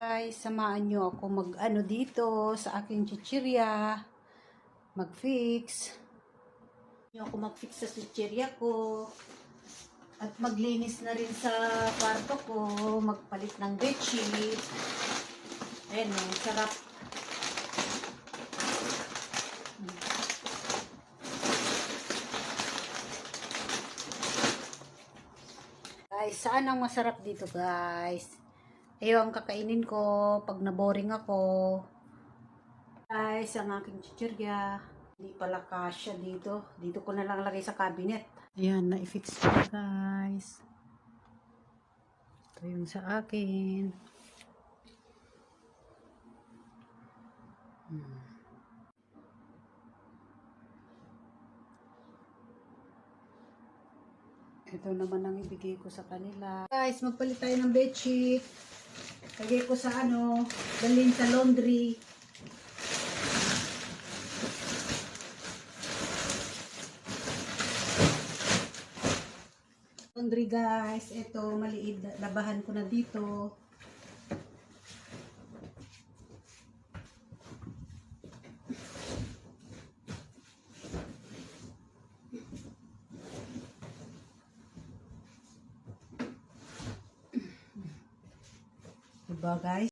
Guys, samahan nyo ako mag-ano dito sa aking chichirya. Mag-fix. Nyo ako mag-fix sa chichirya ko. At maglinis na rin sa kwarto ko. Magpalit ng bedsheet. Ayan o, sarap. Guys, saan ang masarap dito guys? Ang kakainin ko pag naboring ako. Guys, ang aking chichirya. Hindi pala kasya dito. Dito ko na lang lagay sa cabinet. Ayan, na-fix ko na guys. Ito yung sa akin. Ito naman ang ibigay ko sa kanila. Guys, magpalit tayo ng bedsheet. Lagay ko sa dalhin sa laundry. Laundry guys, ito maliit, labahan ko na dito. Diba guys?